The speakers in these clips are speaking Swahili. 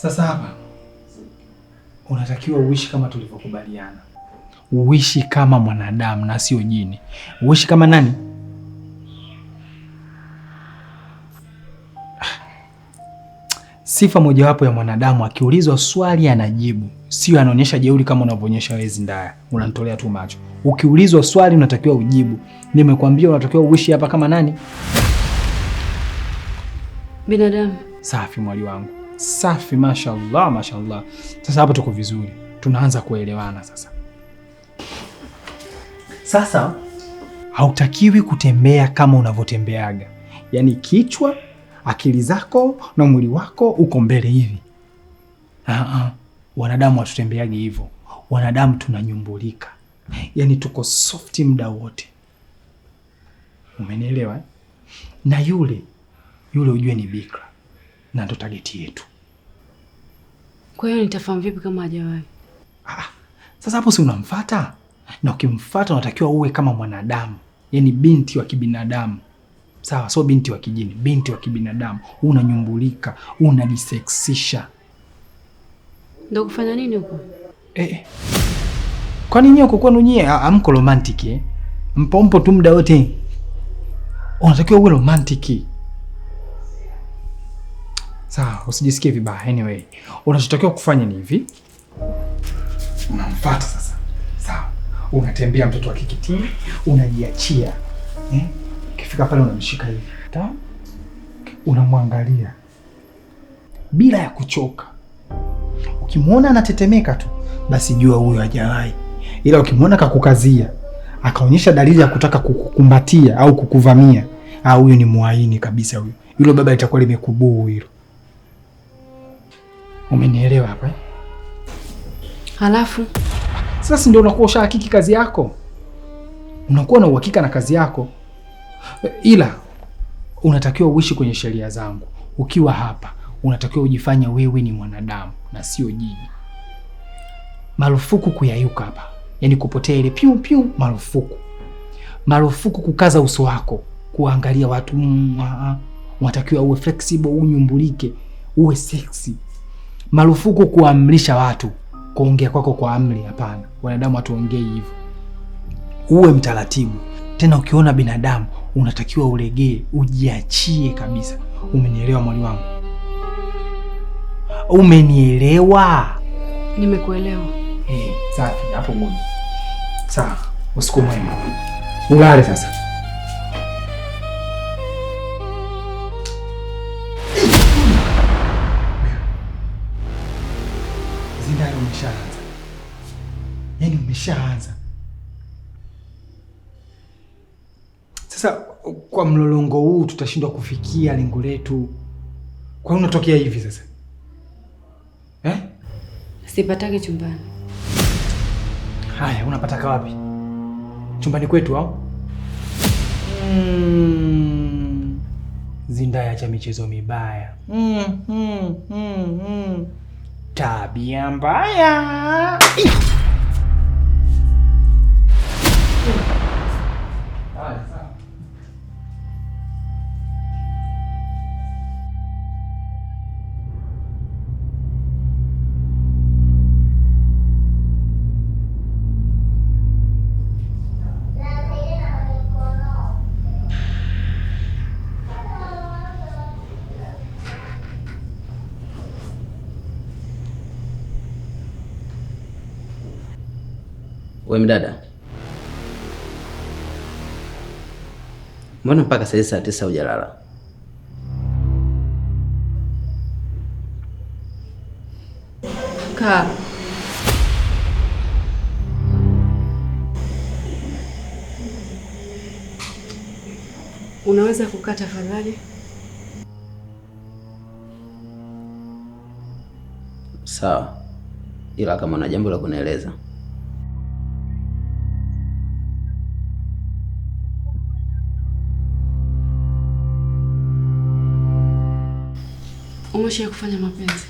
Sasa hapa unatakiwa uishi kama tulivyokubaliana. Uishi kama mwanadamu na sio jini. Uishi kama nani? Sifa mojawapo ya mwanadamu akiulizwa swali anajibu, sio anaonyesha jeuri kama unavyoonyesha wewe Zindaya. Unanitolea tu macho. Ukiulizwa swali unatakiwa ujibu. Nimekwambia unatakiwa uishi hapa kama nani? Binadamu. Safi mwali wangu. Safi, mashallah, mashallah. Sasa hapa tuko vizuri. Tunaanza kuelewana sasa. Sasa hautakiwi kutembea kama unavyotembeaga. Yaani kichwa, akili zako na mwili wako uko mbele hivi. Wanadamu hatutembeagi hivyo. Wanadamu tunanyumbulika. Yaani tuko soft muda wote. Umenielewa eh? Na yule ujue ni bikra. Na ndo target yetu. Kwa hiyo nitafahamu vipi kama hajawahi? Sasa hapo si unamfuata? Na ukimfuata unatakiwa uwe kama mwanadamu. Yaani binti wa kibinadamu. Sawa, sio binti wa kijini, binti wa kibinadamu. Unanyumbulika, unajiseksisha. Ndio kufanya nini huko? Kwani nyie uko kwenu nyie amko romantic eh? Mpompo tu muda wote. Unatakiwa uwe romantic. Sawa, usijisikie vibaya. Anyway, unachotakiwa kufanya ni hivi. Unamfuata sasa. Sawa. Unatembea mtoto wa kikitini, unajiachia. Ukifika pale unamshika hivi. Sawa? Unamwangalia bila ya kuchoka. Ukimwona anatetemeka tu, basi jua huyo hajawahi. Ila ukimwona kakukazia, akaonyesha dalili ya kutaka kukukumbatia au kukuvamia, huyo ni muaini kabisa huyo. Hilo baba litakuwa limekubuu hilo. Umenielewa hapa eh? Halafu sasa ndio unakuwa ushahakiki kazi yako. Unakuwa na uhakika na kazi yako. Ila unatakiwa uishi kwenye sheria zangu. Ukiwa hapa unatakiwa ujifanye wewe ni mwanadamu na sio jini. Marufuku kuyayuka hapa. Yaani kupotea ile piu piu, marufuku. Marufuku kukaza uso wako, kuangalia watu. Unatakiwa uwe flexible, unyumbulike, uwe sexy. Marufuku kuamrisha watu, kuongea kwako kwa amri, hapana. Wanadamu hatuongei hivyo. Uwe mtaratibu. Tena ukiona binadamu unatakiwa ulegee, ujiachie kabisa. Umenielewa mwali wangu? Umenielewa? Nimekuelewa. Safi, hapo good. Sawa, usiku mwema. Ulale sasa. Zindaya umeshaanza. Yaani umeshaanza. Sasa kwa mlolongo huu tutashindwa kufikia lengo letu. Kwa nini unatokea hivi sasa? Sipataki chumbani. Haya, unapataka wapi? Chumbani kwetu au? Zindaya cha michezo mibaya. Tabia mbaya. We mdada, mbona mpaka saa 9 hujalala? Kaa. Unaweza kukaa tafadhali? Sawa, ila kama una jambo la kunieleza. Umesha kufanya mapenzi?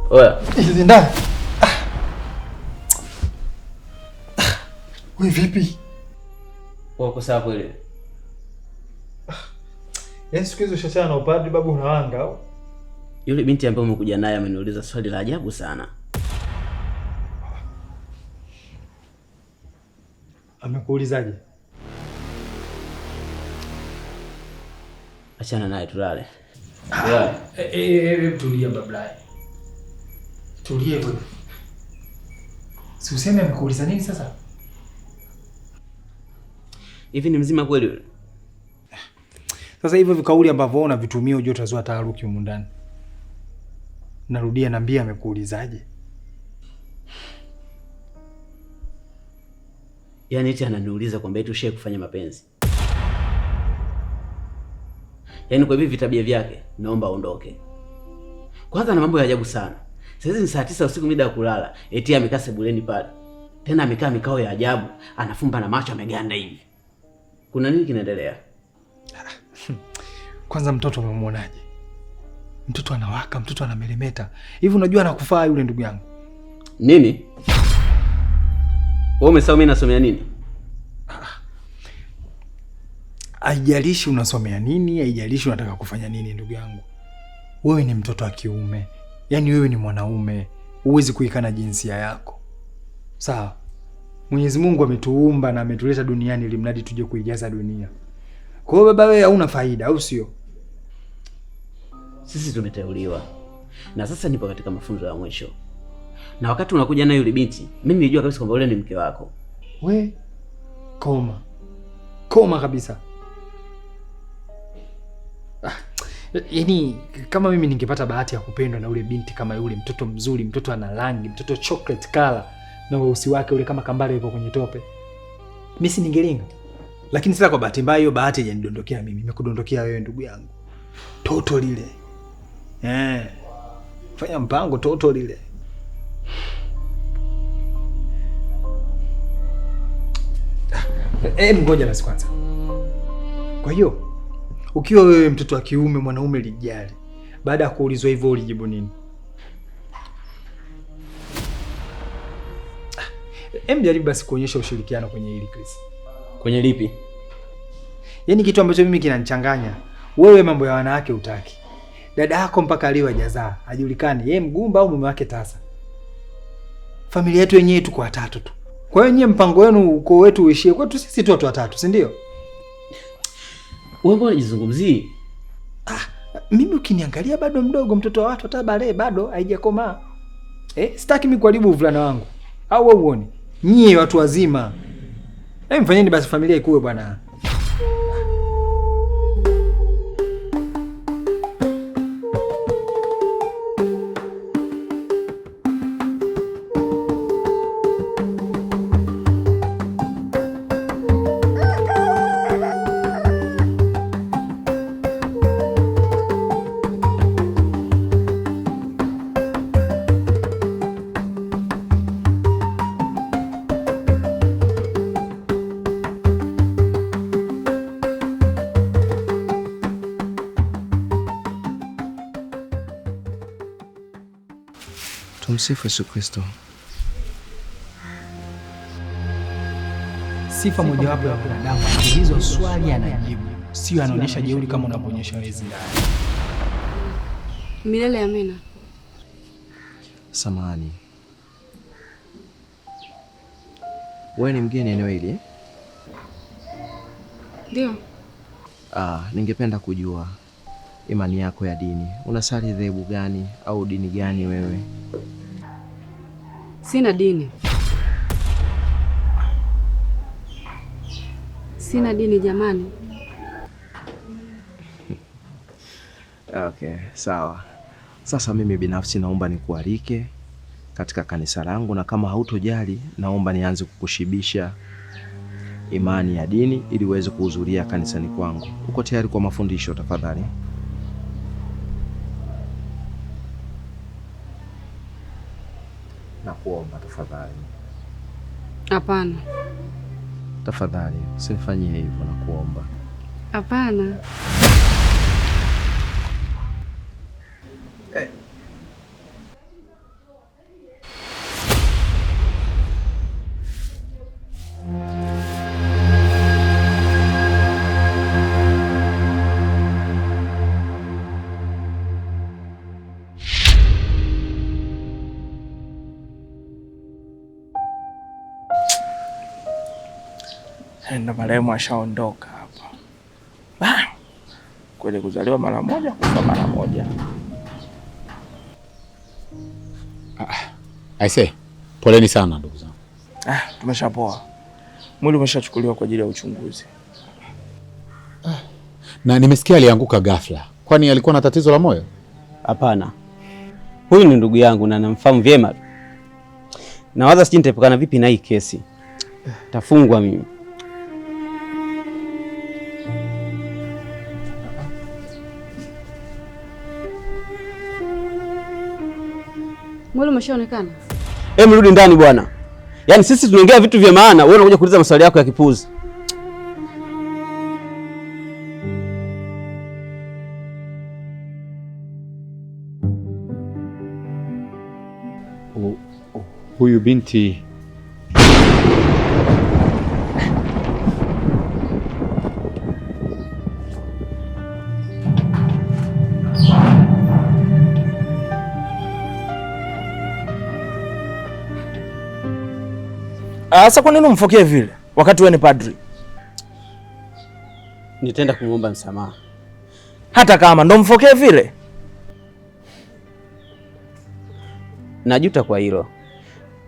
Oya. Hizi ndani. Wewe vipi? Uko sawa kweli? Yaani siku hizo shachana na upadri babu unawanga au? Yule binti ambaye umekuja naye ameniuliza swali la ajabu sana. Amekuulizaje? Achana naye tulale. Tulia babla. Tulia hivyo. Si useme amekuuliza nini sasa? Hivi ni mzima kweli yule? Sasa hivyo vikauli ambavyo unavitumia ujue utazoa taharuki humu ndani. Narudia, niambie amekuulizaje? Yaani eti ananiuliza kwamba eti ushaye kufanya mapenzi. Yaani kwa hivi tabia vyake naomba aondoke. Kwanza na mambo ya ajabu sana. Sasa ni saa 9 usiku mida ya kulala, eti amekaa sebuleni pale. Tena amekaa mikao ya ajabu, anafumba na macho ameganda hivi. Kuna nini kinaendelea? Kwanza mtoto umemwonaje? Mtoto anawaka, mtoto anameremeta. Hivi unajua anakufaa yule ndugu yangu? Nini? Wewe umesoma mimi nasomea nini? Haijalishi unasomea nini, haijalishi unataka kufanya nini ndugu yangu. Wewe ni mtoto wa kiume. Yaani wewe ni mwanaume. Huwezi kuikana jinsia yako. Sawa? Mwenyezi Mungu ametuumba na ametuleta duniani ili mradi tuje kuijaza dunia. Kwa hiyo baba wewe hauna faida au sio? Sisi tumeteuliwa. Na sasa nipo katika mafunzo ya mwisho. Na wakati unakuja na yule binti, mimi nilijua kabisa kwamba yule ni mke wako. We koma. Koma kabisa. Yaani kama mimi ningepata bahati ya kupendwa na yule binti kama yule, mtoto mzuri, mtoto ana rangi, mtoto chocolate color na weusi wake ule kama kambale yupo kwenye tope, mimi si ningelinga. Lakini sasa kwa bahati mbaya hiyo bahati hajanidondokea mimi, imekudondokea wewe ndugu yangu. Toto lile. Fanya mpango toto lile. Ngoja basi kwanza. Kwa hiyo ukiwa wewe mtoto wa kiume, mwanaume lijali, baada ya kuulizwa hivyo ulijibu nini? Jaribu basi kuonyesha ushirikiano kwenye hili Chris. Kwenye lipi? Yaani kitu ambacho mimi kinanichanganya. Wewe mambo ya wanawake hutaki. Dada yako mpaka leo hajazaa, hajulikani yeye mgumba au mume wake tasa. Familia yetu yenyewe tuko watatu tu. Kwa hiyo nyie mpango wenu uko wetu uishie kwetu sisi tu watu watatu, si ndio? Wewe mbona unajizungumzii? Mimi ukiniangalia bado mdogo, mtoto wa watu, hata bale bado haijakomaa. Sitaki mimi kuharibu uvulana wangu. Au wewe uone? Nyie watu wazima. Mfanyeni basi familia ikue bwana. Tumsifu Yesu Kristo. Sifa mojawapo ya binadamu hizo swali anajibu, sio anaonyesha jeuri kama unavyoonyesha wewe ndani. Milele amina. Samahani. Wewe ni mgeni eneo hili? Ndio. Ningependa kujua imani yako ya dini. Unasali dhehebu gani au dini gani wewe? Sina dini. Sina dini jamani. Okay, sawa. Sasa mimi binafsi naomba nikualike katika kanisa langu, na kama hautojali naomba nianze kukushibisha imani ya dini ili uweze kuhudhuria kanisani kwangu. Uko tayari kwa mafundisho tafadhali? Nakuomba tafadhali. Hapana. Tafadhali, usinifanyie hivyo, nakuomba. Hapana. Ndio marehemu ashaondoka hapa. Kweli kuzaliwa mara moja, kufa mara moja. Aise, poleni sana ndugu zangu. Tumeshapoa. Mwili umeshachukuliwa kwa ajili ya uchunguzi. Na nimesikia alianguka ghafla. Kwani alikuwa na tatizo la moyo? Hapana. Huyu ni ndugu yangu na namfahamu vyema. Nawaza sijui nitaepukana vipi na hii kesi. Tafungwa mimi. Mwili umeshaonekana? Mrudi ndani bwana. Yaani sisi tunaongea vitu vya maana, wewe unakuja kuuliza maswali yako ya kipuzi. Huyu binti Sasa kwa nini umfokee vile wakati wewe ni padri? Nitaenda kumuomba msamaha. Hata kama ndo mfokee vile? Najuta kwa hilo.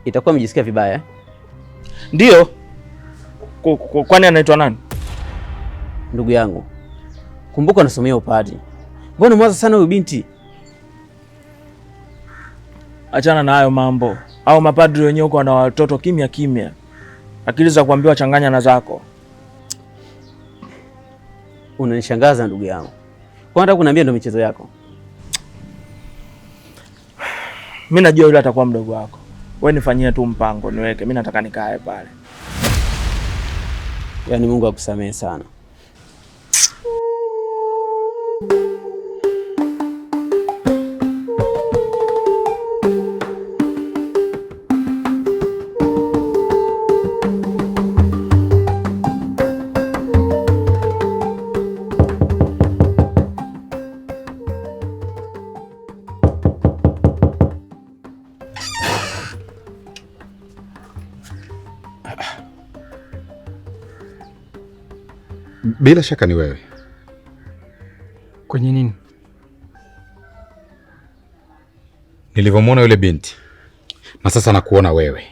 Itakuwa umejisikia vibaya? Ndio. Kwani anaitwa nani? Ndugu yangu, kumbuka unasomea upadri. Mbona mwaza sana huyu binti? Achana na hayo mambo. Au mapadri wenyewe huko wana watoto kimya kimya. Akili za kuambiwa changanya na zako. Unanishangaza ndugu yangu. Kwa nini kuniambia ndo michezo yako? Mimi najua yule atakuwa mdogo wako. Wewe nifanyie tu mpango niweke. Mimi nataka nikae pale. Yaani Mungu akusamehe sana. Bila shaka ni wewe. Kwenye nini? Nilivyomwona yule binti na sasa nakuona wewe.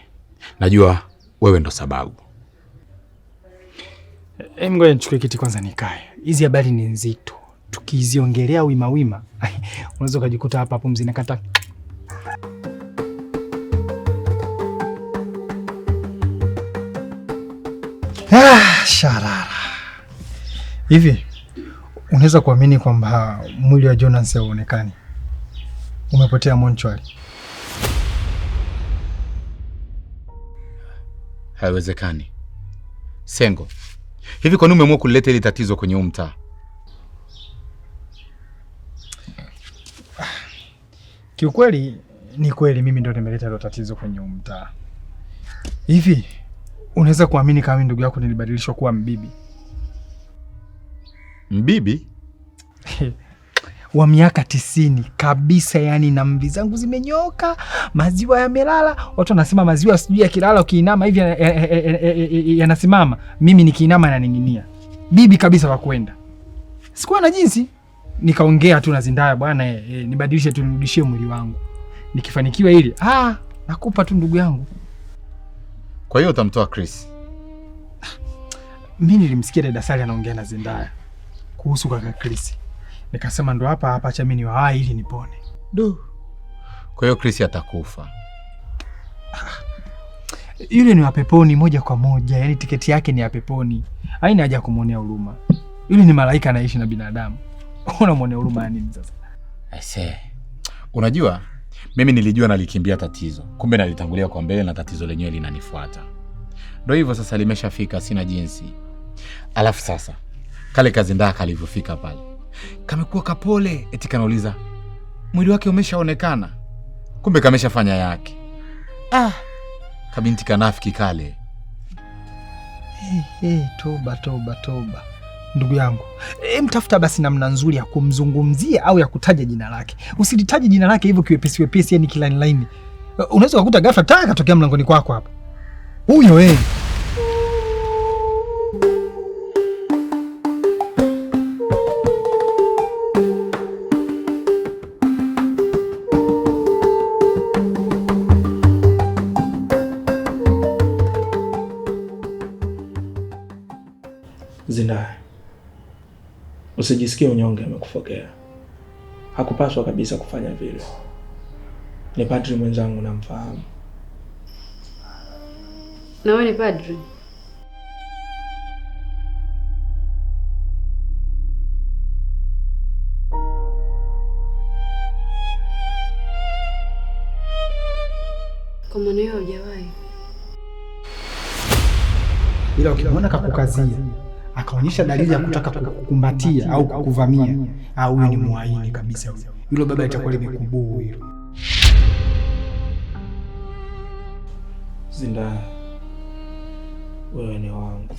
Najua wewe ndo sababu. Ngoja nichukue kiti kwanza nikae. Hizi habari ni nzito. Tukiziongelea wima unaweza kujikuta hapa pumzi nakata. Sharara. Hivi unaweza kuamini kwamba mwili wa Jonas hauonekani? Umepotea Montreal. Haiwezekani. Sengo, hivi kwa nini umeamua kuleta hili tatizo kwenye mtaa? Kiukweli ni kweli mimi ndo nimeleta hilo tatizo kwenye mtaa. Hivi unaweza kuamini kama ndugu yako nilibadilishwa kuwa mbibi? Mbibi? Wa miaka 90 kabisa, yani na mvi zangu zimenyoka, maziwa yamelala. Watu wanasema maziwa sijui yakilala ukiinama hivi yanasimama. Mimi nikiinama yananing'inia. Bibi kabisa wa kwenda. Sikuwa na jinsi. Nikaongea tu na Zindaya, bwana nibadilishe tu nirudishie mwili wangu. Nikifanikiwa hili, nakupa tu ndugu yangu. Kwa hiyo utamtoa Chris? Mimi nilimsikia dada Sali anaongea na Zindaya kuhusu kaka Chris. Nikasema ndo hapa acha mimi niwahi ili nipone. Kwa hiyo Chris atakufa. Yule ni wa peponi moja kwa moja, yani tiketi yake ni ya peponi. Haina haja kumuonea huruma. Yule ni malaika anaishi na binadamu. Unamwonea huruma nini sasa? Aise. Unajua, mimi nilijua nalikimbia tatizo. Kumbe nalitangulia kwa mbele na tatizo lenyewe linanifuata. Ndio hivyo sasa limeshafika, sina jinsi. Alafu sasa kale Kazindaa kalivyofika pale, kamekuwa kapole, eti kanauliza mwili wake umeshaonekana. Kumbe kameshafanya yake. Kabinti kanafiki kale. Toba. Ndugu yangu, mtafuta basi namna nzuri ya kumzungumzia au ya kutaja jina lake. Usilitaje jina lake hivyo kiwepesi, yani kila line. Unaweza kukuta ghafla katokea mlangoni kwako hapa. Huyo Usijisikie unyonge amekufokea. Hakupaswa kabisa kufanya vile. Ni padri mwenzangu namfahamu. Na wewe ni padri? Kwa maana hiyo hujawahi. Ila ukimwona kakukazia, akaonyesha dalili ya kutaka kukumbatia au kukuvamia, au huyo ni muhaini kabisa huyo. Hilo baba itakuwa limekubuu hilo. Zinda, wewe ni wangu.